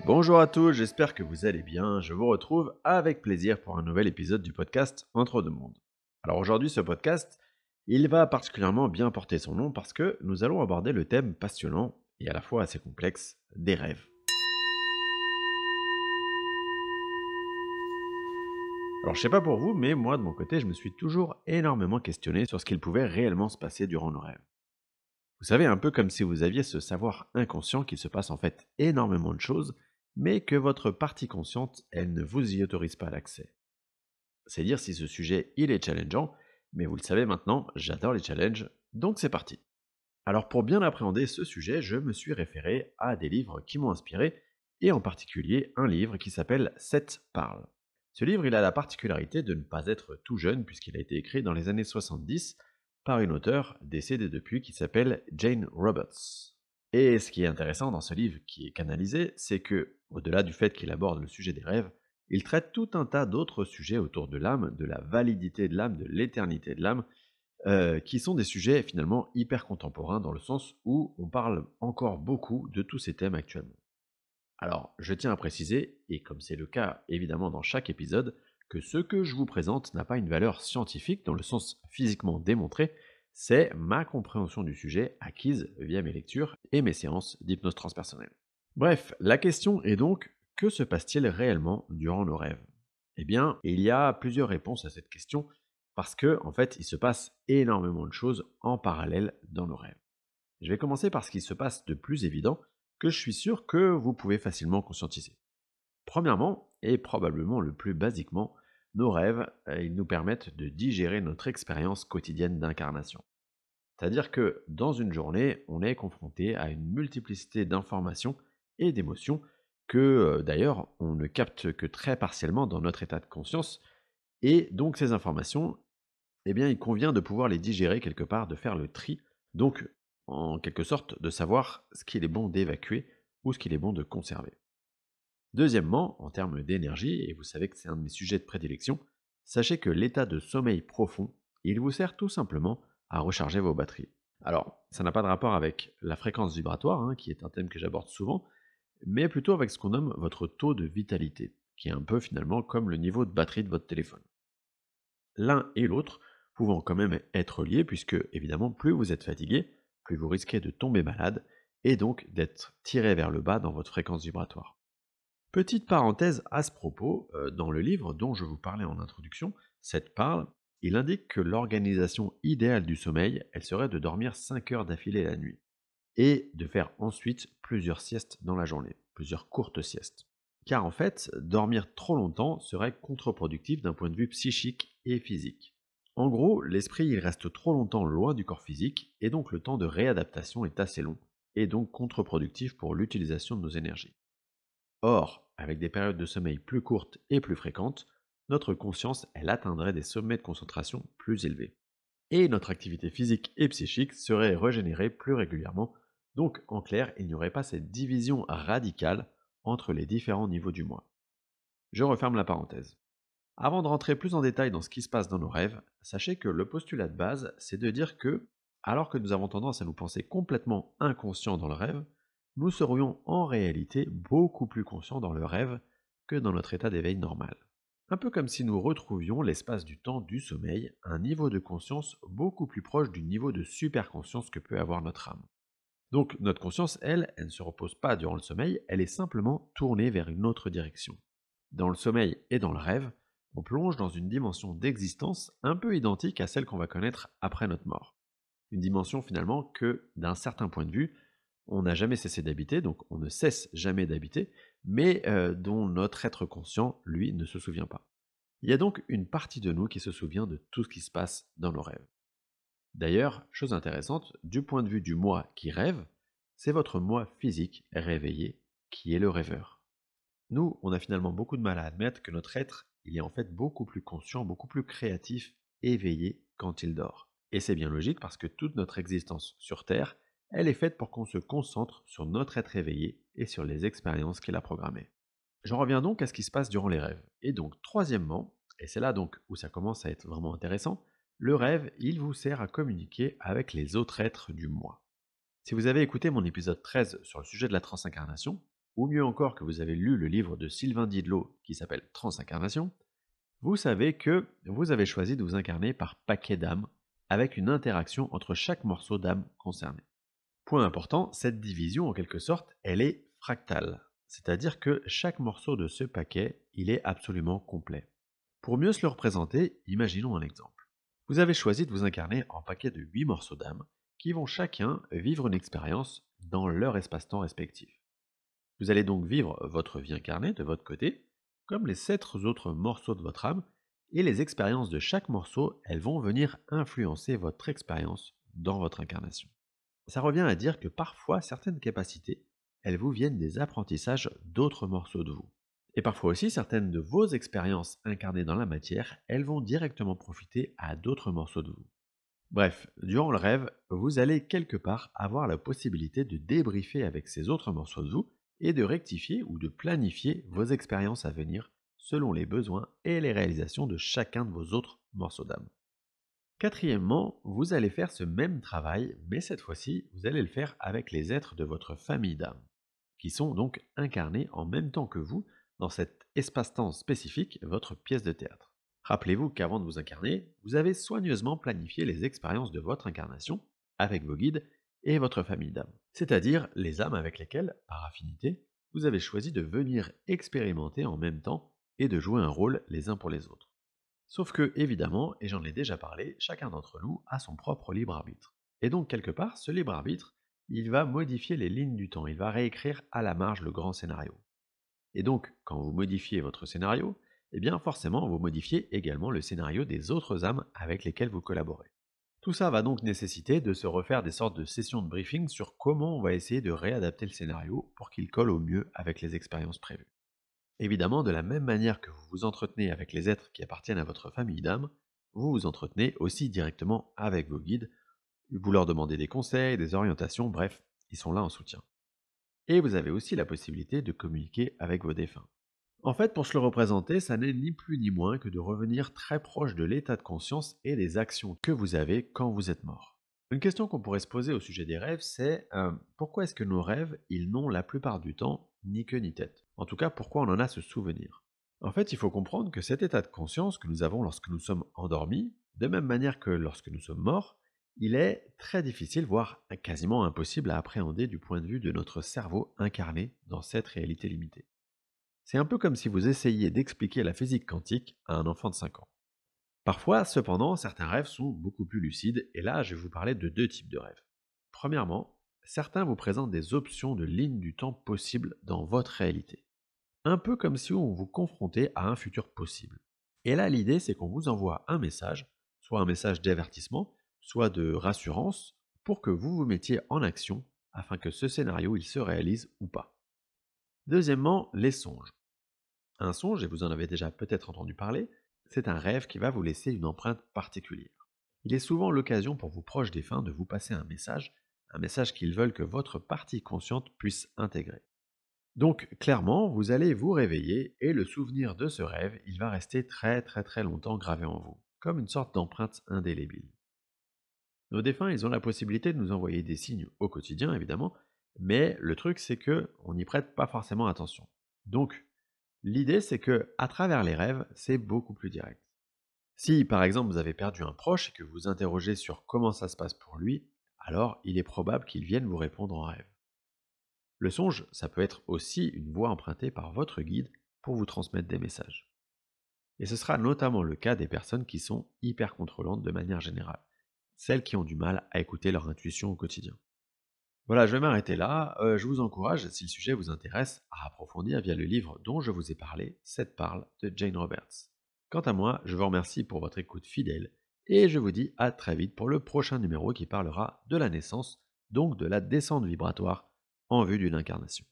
Bonjour à tous, j'espère que vous allez bien. Je vous retrouve avec plaisir pour un nouvel épisode du podcast Entre deux mondes. Alors aujourd'hui, ce podcast, il va particulièrement bien porter son nom parce que nous allons aborder le thème passionnant et à la fois assez complexe des rêves. Alors je sais pas pour vous, mais moi de mon côté, je me suis toujours énormément questionné sur ce qu'il pouvait réellement se passer durant nos rêves. Vous savez, un peu comme si vous aviez ce savoir inconscient qu'il se passe en fait énormément de choses, mais que votre partie consciente, elle ne vous y autorise pas l'accès. C'est dire si ce sujet il est challengeant, mais vous le savez maintenant, j'adore les challenges, donc c'est parti. Alors pour bien appréhender ce sujet, je me suis référé à des livres qui m'ont inspiré, et en particulier un livre qui s'appelle Seth parle. Ce livre, il a la particularité de ne pas être tout jeune puisqu'il a été écrit dans les années 70 par une auteure décédée depuis qui s'appelle Jane Roberts. Et ce qui est intéressant dans ce livre qui est canalisé, c'est que, au-delà du fait qu'il aborde le sujet des rêves, il traite tout un tas d'autres sujets autour de l'âme, de la validité de l'âme, de l'éternité de l'âme, qui sont des sujets finalement hyper contemporains dans le sens où on parle encore beaucoup de tous ces thèmes actuellement. Alors, je tiens à préciser, et comme c'est le cas évidemment dans chaque épisode, que ce que je vous présente n'a pas une valeur scientifique dans le sens physiquement démontré, c'est ma compréhension du sujet acquise via mes lectures et mes séances d'hypnose transpersonnelle. Bref, la question est donc, que se passe-t-il réellement durant nos rêves? Eh bien, il y a plusieurs réponses à cette question, parce que, en fait, il se passe énormément de choses en parallèle dans nos rêves. Je vais commencer par ce qui se passe de plus évident, que je suis sûr que vous pouvez facilement conscientiser. Premièrement, et probablement le plus basiquement, nos rêves, ils nous permettent de digérer notre expérience quotidienne d'incarnation. C'est-à-dire que dans une journée, on est confronté à une multiplicité d'informations et d'émotions que d'ailleurs on ne capte que très partiellement dans notre état de conscience, et donc ces informations, eh bien il convient de pouvoir les digérer quelque part, de faire le tri, donc en quelque sorte de savoir ce qu'il est bon d'évacuer ou ce qu'il est bon de conserver. Deuxièmement, en termes d'énergie, et vous savez que c'est un de mes sujets de prédilection, sachez que l'état de sommeil profond, il vous sert tout simplement à recharger vos batteries. Alors, ça n'a pas de rapport avec la fréquence vibratoire, hein, qui est un thème que j'aborde souvent, mais plutôt avec ce qu'on nomme votre taux de vitalité, qui est un peu finalement comme le niveau de batterie de votre téléphone. L'un et l'autre pouvant quand même être liés, puisque évidemment plus vous êtes fatigué, plus vous risquez de tomber malade, et donc d'être tiré vers le bas dans votre fréquence vibratoire. Petite parenthèse à ce propos, dans le livre dont je vous parlais en introduction, Seth parle, il indique que l'organisation idéale du sommeil, elle serait de dormir 5 heures d'affilée la nuit, et de faire ensuite plusieurs siestes dans la journée, plusieurs courtes siestes. Car en fait, dormir trop longtemps serait contre-productif d'un point de vue psychique et physique. En gros, l'esprit il reste trop longtemps loin du corps physique, et donc le temps de réadaptation est assez long, et donc contre-productif pour l'utilisation de nos énergies. Or, avec des périodes de sommeil plus courtes et plus fréquentes, notre conscience, elle atteindrait des sommets de concentration plus élevés. Et notre activité physique et psychique serait régénérée plus régulièrement, donc en clair, il n'y aurait pas cette division radicale entre les différents niveaux du moi. Je referme la parenthèse. Avant de rentrer plus en détail dans ce qui se passe dans nos rêves, sachez que le postulat de base, c'est de dire que, alors que nous avons tendance à nous penser complètement inconscients dans le rêve, nous serions en réalité beaucoup plus conscients dans le rêve que dans notre état d'éveil normal. Un peu comme si nous retrouvions l'espace du temps du sommeil, un niveau de conscience beaucoup plus proche du niveau de superconscience que peut avoir notre âme. Donc notre conscience, elle ne se repose pas durant le sommeil, elle est simplement tournée vers une autre direction. Dans le sommeil et dans le rêve, on plonge dans une dimension d'existence un peu identique à celle qu'on va connaître après notre mort. Une dimension finalement que, d'un certain point de vue, on n'a jamais cessé d'habiter, donc on ne cesse jamais d'habiter, mais dont notre être conscient, lui, ne se souvient pas. Il y a donc une partie de nous qui se souvient de tout ce qui se passe dans nos rêves. D'ailleurs, chose intéressante, du point de vue du moi qui rêve, c'est votre moi physique réveillé qui est le rêveur. Nous, on a finalement beaucoup de mal à admettre que notre être, il est en fait beaucoup plus conscient, beaucoup plus créatif, éveillé quand il dort. Et c'est bien logique parce que toute notre existence sur Terre, elle est faite pour qu'on se concentre sur notre être éveillé et sur les expériences qu'il a programmées. J'en reviens donc à ce qui se passe durant les rêves. Et donc, troisièmement, et c'est là donc où ça commence à être vraiment intéressant, le rêve, il vous sert à communiquer avec les autres êtres du moi. Si vous avez écouté mon épisode 13 sur le sujet de la transincarnation, ou mieux encore que vous avez lu le livre de Sylvain Didlot qui s'appelle Transincarnation, vous savez que vous avez choisi de vous incarner par paquet d'âmes, avec une interaction entre chaque morceau d'âme concerné. Point important, cette division en quelque sorte, elle est fractale, c'est-à-dire que chaque morceau de ce paquet, il est absolument complet. Pour mieux se le représenter, imaginons un exemple. Vous avez choisi de vous incarner en paquet de 8 morceaux d'âme qui vont chacun vivre une expérience dans leur espace-temps respectif. Vous allez donc vivre votre vie incarnée de votre côté, comme les 7 autres morceaux de votre âme, et les expériences de chaque morceau, elles vont venir influencer votre expérience dans votre incarnation. Ça revient à dire que parfois certaines capacités, elles vous viennent des apprentissages d'autres morceaux de vous. Et parfois aussi certaines de vos expériences incarnées dans la matière, elles vont directement profiter à d'autres morceaux de vous. Bref, durant le rêve, vous allez quelque part avoir la possibilité de débriefer avec ces autres morceaux de vous et de rectifier ou de planifier vos expériences à venir selon les besoins et les réalisations de chacun de vos autres morceaux d'âme. Quatrièmement, vous allez faire ce même travail, mais cette fois-ci, vous allez le faire avec les êtres de votre famille d'âme, qui sont donc incarnés en même temps que vous dans cet espace-temps spécifique, votre pièce de théâtre. Rappelez-vous qu'avant de vous incarner, vous avez soigneusement planifié les expériences de votre incarnation avec vos guides et votre famille d'âme, c'est-à-dire les âmes avec lesquelles, par affinité, vous avez choisi de venir expérimenter en même temps et de jouer un rôle les uns pour les autres. Sauf que, évidemment, et j'en ai déjà parlé, chacun d'entre nous a son propre libre arbitre. Et donc, quelque part, ce libre arbitre, il va modifier les lignes du temps, il va réécrire à la marge le grand scénario. Et donc, quand vous modifiez votre scénario, eh bien forcément, vous modifiez également le scénario des autres âmes avec lesquelles vous collaborez. Tout ça va donc nécessiter de se refaire des sortes de sessions de briefing sur comment on va essayer de réadapter le scénario pour qu'il colle au mieux avec les expériences prévues. Évidemment, de la même manière que vous vous entretenez avec les êtres qui appartiennent à votre famille d'âmes, vous vous entretenez aussi directement avec vos guides, vous leur demandez des conseils, des orientations, bref, ils sont là en soutien. Et vous avez aussi la possibilité de communiquer avec vos défunts. En fait, pour se le représenter, ça n'est ni plus ni moins que de revenir très proche de l'état de conscience et des actions que vous avez quand vous êtes mort. Une question qu'on pourrait se poser au sujet des rêves, c'est pourquoi est-ce que nos rêves, ils n'ont la plupart du temps ni queue ni tête? En tout cas, pourquoi on en a ce souvenir? En fait, il faut comprendre que cet état de conscience que nous avons lorsque nous sommes endormis, de même manière que lorsque nous sommes morts, il est très difficile, voire quasiment impossible à appréhender du point de vue de notre cerveau incarné dans cette réalité limitée. C'est un peu comme si vous essayiez d'expliquer la physique quantique à un enfant de 5 ans. Parfois, cependant, certains rêves sont beaucoup plus lucides, et là, je vais vous parler de 2 types de rêves. Premièrement, certains vous présentent des options de lignes du temps possibles dans votre réalité. Un peu comme si on vous confrontait à un futur possible. Et là, l'idée, c'est qu'on vous envoie un message, soit un message d'avertissement, soit de rassurance, pour que vous vous mettiez en action afin que ce scénario il se réalise ou pas. Deuxièmement, les songes. Un songe, et vous en avez déjà peut-être entendu parler, c'est un rêve qui va vous laisser une empreinte particulière. Il est souvent l'occasion pour vos proches défunts de vous passer un message qu'ils veulent que votre partie consciente puisse intégrer. Donc clairement, vous allez vous réveiller et le souvenir de ce rêve, il va rester très très très longtemps gravé en vous, comme une sorte d'empreinte indélébile. Nos défunts, ils ont la possibilité de nous envoyer des signes au quotidien, évidemment, mais le truc, c'est que on n'y prête pas forcément attention. Donc, l'idée, c'est que, à travers les rêves, c'est beaucoup plus direct. Si, par exemple, vous avez perdu un proche et que vous interrogez sur comment ça se passe pour lui, alors il est probable qu'il vienne vous répondre en rêve. Le songe, ça peut être aussi une voix empruntée par votre guide pour vous transmettre des messages. Et ce sera notamment le cas des personnes qui sont hyper contrôlantes de manière générale, celles qui ont du mal à écouter leur intuition au quotidien. Voilà, je vais m'arrêter là. Je vous encourage, si le sujet vous intéresse, à approfondir via le livre dont je vous ai parlé, Sept parle de Jane Roberts. Quant à moi, je vous remercie pour votre écoute fidèle et je vous dis à très vite pour le prochain numéro qui parlera de la naissance, donc de la descente vibratoire en vue d'une incarnation.